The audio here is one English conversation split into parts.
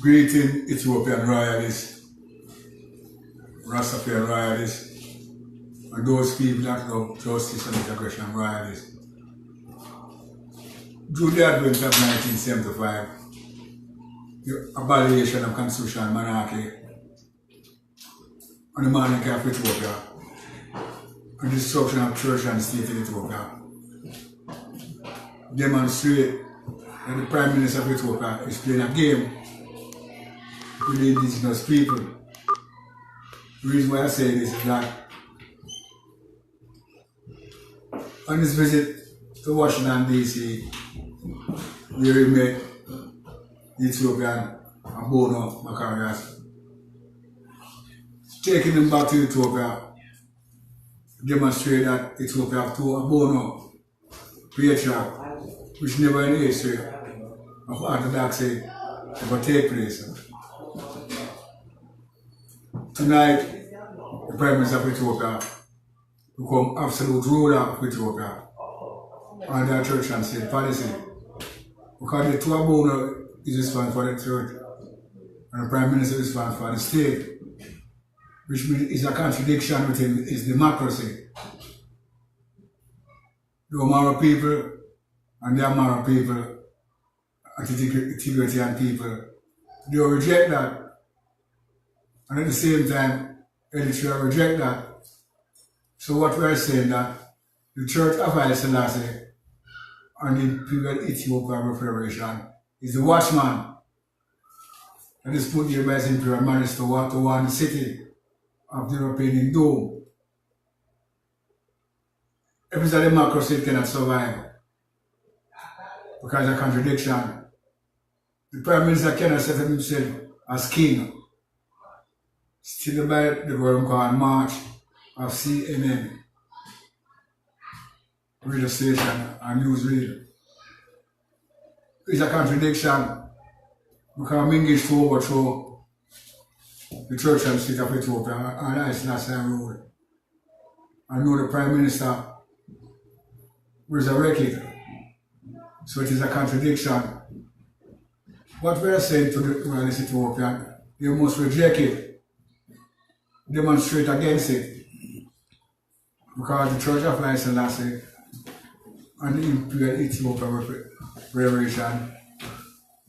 Greeting Ethiopian royalists, Rastafarian royalists, and those people that love justice and integration royalists. During the advent of 1975, the abolition of constitutional monarchy and the monarchy of Ethiopia and the destruction of church and state in Ethiopia demonstrate that the Prime Minister of Ethiopia is playing a game with the indigenous people. The reason why I say this is that on his visit to Washington DC, where he met the Ethiopian Abono Macarius, taking them back to Ethiopia, demonstrate that Ethiopia have two Abono patriarchs, which never in the history of Orthodoxy ever take place. Tonight, the Prime Minister of Ethiopia become absolute ruler of Ethiopia under church and state policy. Because the two Abono is responsible for the church and the Prime Minister is responsible for the state, which means it's a contradiction within his democracy. The Amara people and the Amara people and the Tibetan people, they will reject that. And at the same time, Eritrea reject that. So what we are saying that the Church of Haile Selassie and the people of Ethiopian Federation is the watchman that is put here by his Imperial Majesty to warn the city of the European dome. If it's a democracy, it cannot survive because of contradiction. The Prime Minister cannot set himself as king. Still by the program called March of CNN, radio station and news radio. It's a contradiction because we engaged to overthrow the church and state of Ethiopia and Haile Selassie rule. I know the Prime Minister resurrected. So it is a contradiction. What we are saying to the royalist Ethiopian, they must reject it. Demonstrate against it because the Church of Haile Selassie and the Imperial Ethiopian Federation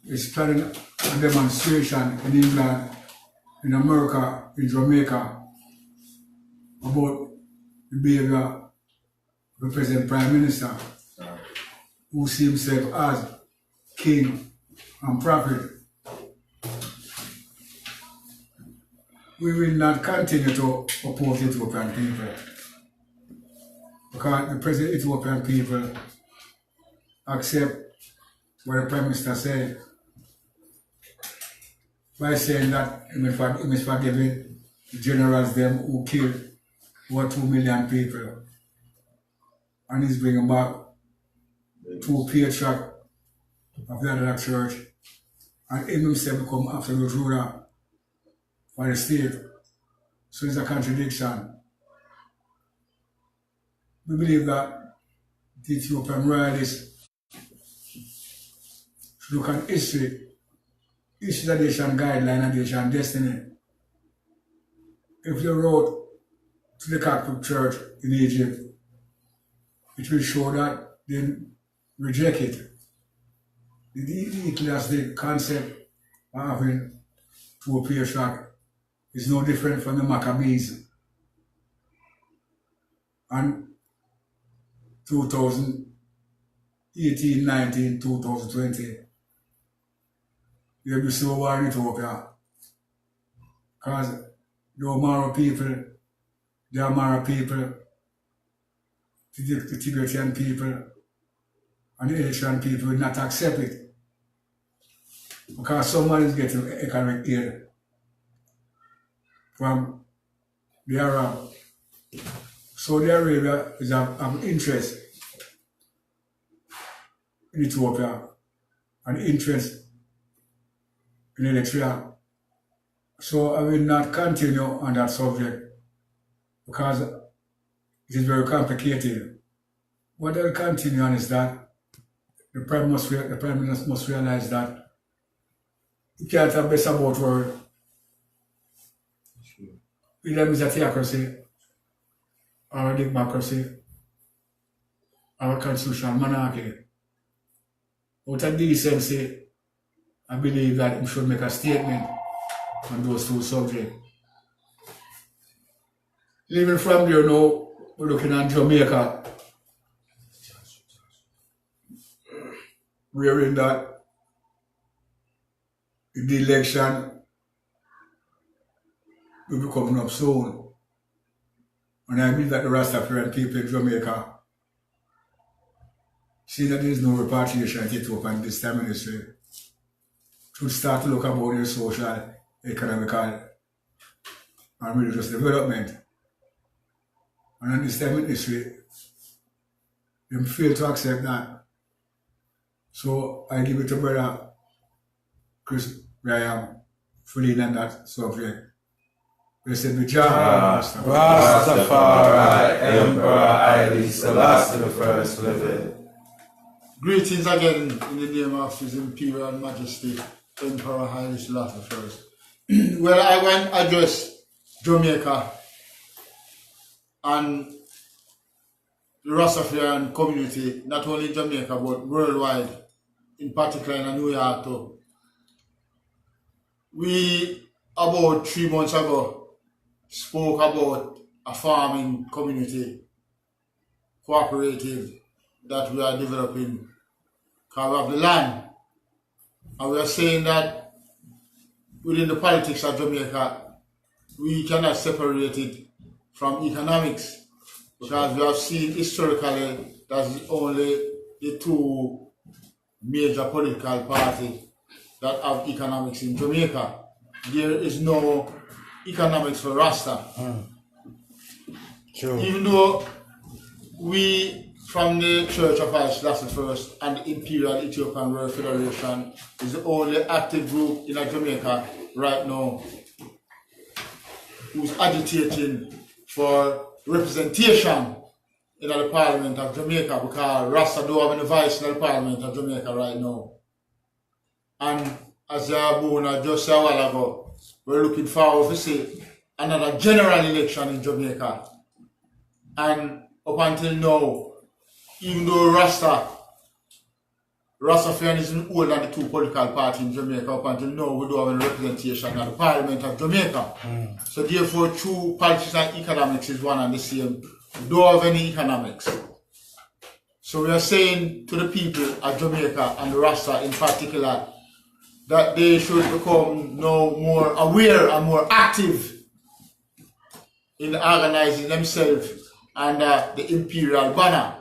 is planning a demonstration in England, in America, in Jamaica about the behavior of the present Prime Minister who sees himself as king and prophet. We will not continue to oppose Ethiopian people because the present Ethiopian people accept what the Prime Minister said by saying that he is forgiving the generals them who killed over 2 million people and he's bringing back two patriarchs of the Orthodox Church and him himself become absolute ruler for the state. So it's a contradiction. We believe that the Ethiopian royalists should look at history, the nation guideline and the nation destiny. If you wrote to the Catholic Church in Egypt, it will show that they reject it. The concept of having two patriarchs is no different from the Maccabees. And 2018, 19, 2020, there will be civil war in Ethiopia. Because the Amara people, the Amara people, the Tibetan people, and the Eritrean people will not accept it. Because someone is getting economic aid from the Arab. Saudi Arabia is of interest in Ethiopia and interest in Eritrea. So I will not continue on that subject because it is very complicated. What I'll continue on is that the Prime Minister must realize that you can't have best about world. Either is a theocracy or a democracy or a constitutional monarchy. Out of decency, I believe that we should make a statement on those two subjects. Even from there now, we're looking at Jamaica, wherein that the election will be coming up soon. And I believe that the Rastafarian people in Jamaica see that there is no repatriation in Ethiopia in this time in history, should start to look about their social, economical, and religious development. And in this time in history, they fail to accept that. So I give it to Brother Chris Graham for leading on that subject. They said, Rastafari, Emperor Haile Selassie the first living. Greetings again in the name of His Imperial Majesty, Emperor Haile Selassie first. Well, I want to address Jamaica and the Rastafarian community, not only in Jamaica but worldwide, in particular in New York too. We, about 3 months ago, spoke about a farming community cooperative that we are developing because we have the land. And we are saying that within the politics of Jamaica, we cannot separate it from economics because we have seen historically that it's only the two major political parties that have economics in Jamaica. There is no economics for Rasta. True. Even though we from the Church of Haile Selassie First and the Imperial Ethiopian World Federation is the only active group in Jamaica right now who's agitating for representation in the Parliament of Jamaica because Rasta don't have any voice in the Parliament of Jamaica right now. And as Yabuna just said a while ago, we're looking forward to see another general election in Jamaica. And up until now, even though Rastafarianism is older than the two political parties in Jamaica, up until now we don't have any representation in the Parliament of Jamaica. So therefore, true politics and economics is one and the same. We don't have any economics. So we are saying to the people of Jamaica and the Rasta in particular that they should become now more aware and more active in organizing themselves under the imperial banner,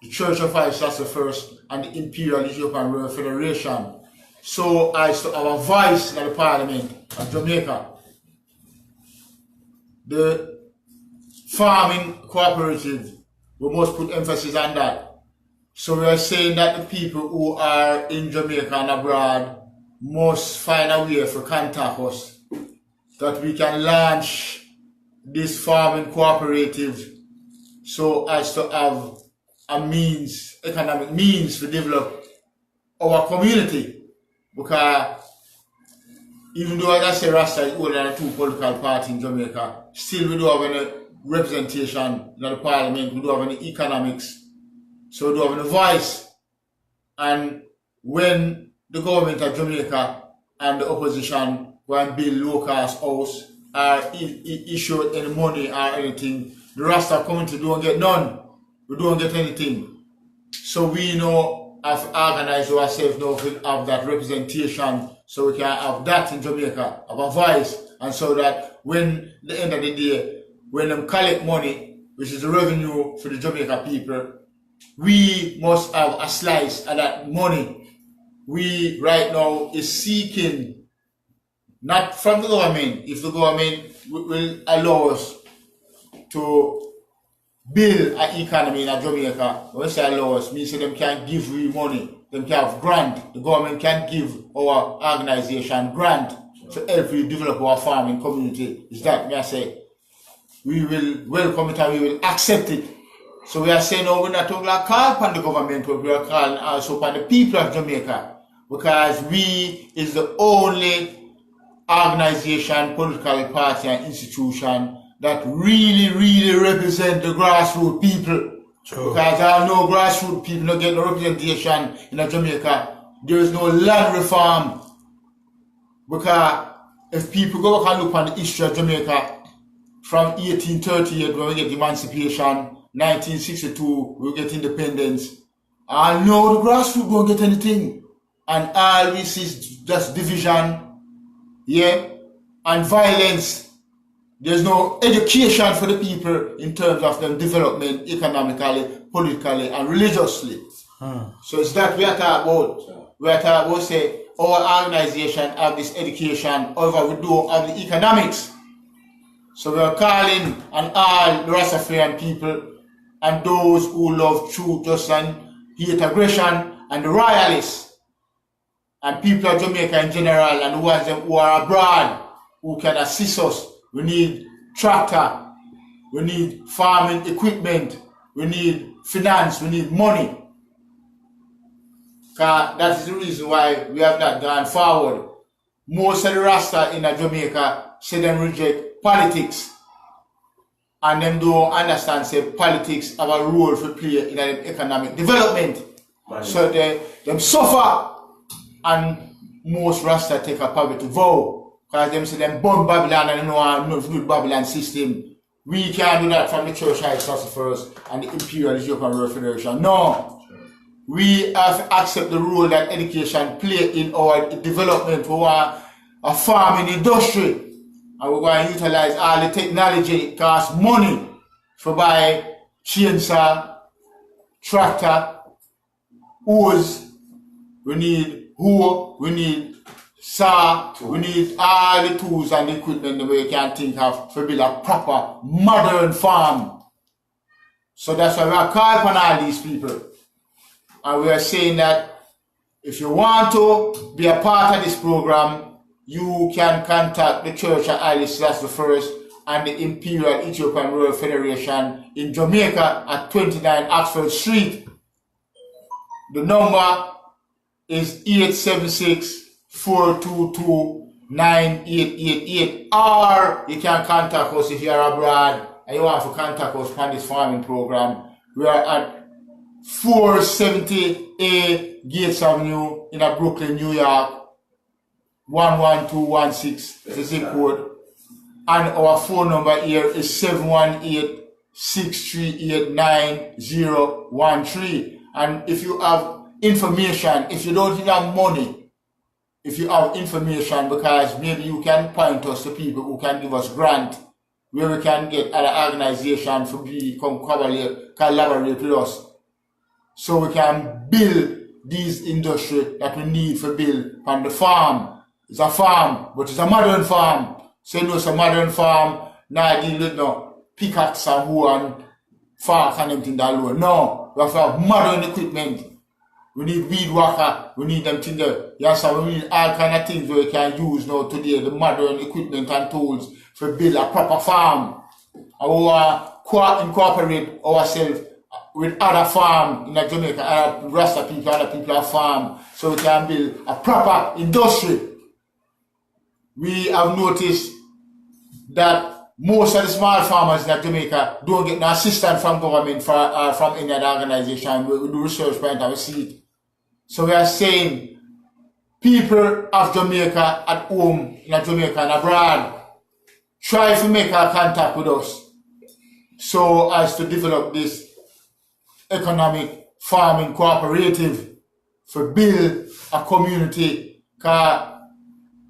the Church of Haile Selassie First and the Imperial Ethiopian World Federation, so as to have a voice in the Parliament of Jamaica. The farming cooperative, we must put emphasis on that. So we are saying that the people who are in Jamaica and abroad must find a way to contact us, that we can launch this farming cooperative so as to have a means, economic means to develop our community. Because even though, as I say, Rasta is older than the two political parties in Jamaica, still we don't have any representation in the Parliament, we don't have any economics, so we don't have any voice. And when the government of Jamaica and the opposition go and build low-cost house or issue any money or anything, the Rasta community don't get none. We don't get anything. So we know have organized ourselves now to have that representation so we can have that in Jamaica, have a voice, and so that when the end of the day, when them collect money, which is the revenue for the Jamaica people, we must have a slice of that money. We right now is seeking not from the government. If the government will allow us to build an economy in Jamaica, when they allow us, means them can give we money, them can have grant. The government can give our organization grant to help we develop our farming community. Is that me I say? We will welcome it and we will accept it. So we are saying, no, we're not talking like call upon the government, but we are calling also upon the people of Jamaica, because we is the only organization, political party and institution that really represent the grassroots people. True. Because there are no grassroots people not get no representation in Jamaica. There is no land reform. Because if people go back and look on the history of Jamaica, from 1838 when we get emancipation, 1962 we get independence, and now the grassroots don't get anything. And all this is just division, yeah, and violence. There's no education for the people in terms of their development economically, politically, and religiously. So it's that we are talking about. We are talking about, say, our organization have this education, however we do have the economics. So we are calling on all the Rastafarian people and those who love truth, justice, and hate aggression, and the royalists, and people of Jamaica in general, and the ones who are abroad, who can assist us. We need tractor, we need farming equipment, we need finance, we need money. That is the reason why we have not gone forward. Most of the Rasta in Jamaica say them reject politics, and them don't understand say politics have a role to play in economic development. So them suffer, and most Rasta take a poverty vow. Because them say them burn Babylon and they know the Babylon system. We can't do that from the Church Haile Selassie first and the Imperial European World Federation. No. We have to accept the role that education play in our development. We want a farming industry. And we're going to utilize all the technology. It costs money to buy chainsaw, tractor, hose. We need hoe, we need saw, we need all the tools and the equipment that we can think of to build a proper modern farm. So that's why we are calling upon all these people. And we are saying that if you want to be a part of this program, you can contact the Church of Haile Selassie I and the Imperial Ethiopian World Federation in Jamaica at 29 Oxford Street. The number is 876-422-9888, or you can contact us if you are abroad and you want to contact us on this farming program. We are at 470A Gates Avenue in Brooklyn, New York, 11216 is the zip code, and our phone number here is 718-638-9013. And if you have information, if you don't have money, if you have information, because maybe you can point us to people who can give us grant, where we can get other organizations to become collaborate with us, so we can build these industry that we need to build on the farm. It's a farm, but it's a modern farm. So you know it's a modern farm, now deal with no pickaxe and hoe and fork and everything that low. No, we have to have modern equipment. We need weed whacker, we need them things there. Yes, we need all kind of things we can use now today, the modern equipment and tools to build a proper farm. And we want to incorporate ourselves with other farm in Jamaica, other Rasta people, other people have farm, so we can build a proper industry. We have noticed that most of the small farmers in Jamaica don't get no assistance from government from any other organization. We do research point and we see it. So we are saying people of Jamaica at home, in Jamaica and abroad, try to make a contact with us so as to develop this economic farming cooperative for build a community. Because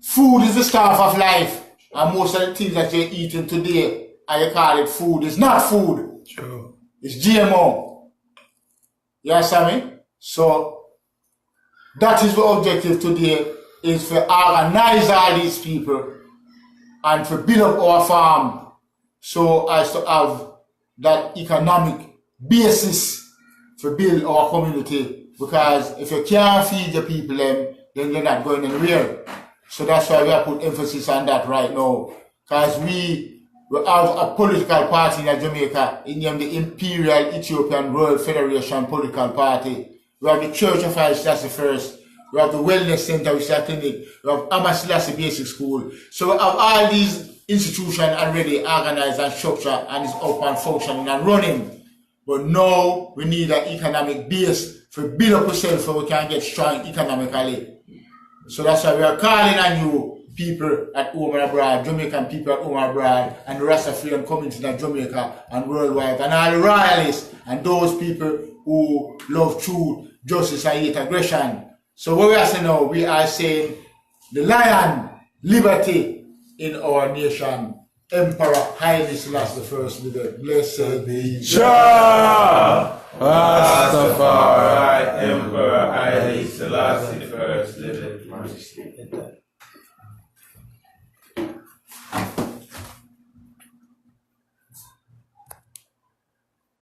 food is the staff of life, and most of the things that you're eating today and you call it food is not food. True. It's GMO. You understand me? So that is the objective today. is to organize all these people and to build up our farm so as to have that economic basis to build our community. Because if you can't feed the people then you're not going anywhere. So that's why we have put emphasis on that right now. Because we have a political party in Jamaica, in the Imperial Ethiopian World Federation Political Party. We have the Church of Haile Selassie first. We have the Wellness Center, which is a clinic. We have Haile Selassie Basic School. So we have all these institutions already organized and structured and is up and functioning and running. But now we need an economic base to build up ourselves so we can get strong economically. So that's why we are calling on you people at home and abroad, Jamaican people at home and abroad, and the Rastafarian community in Jamaica and worldwide, and all the royalists and those people who love truth, justice, and hate aggression. So what we are saying now, we are saying the lion, liberty in our nation. Emperor Haile Selassie the First, blessed be Jah Rastafari, Emperor Haile Selassie the First, live in majesty.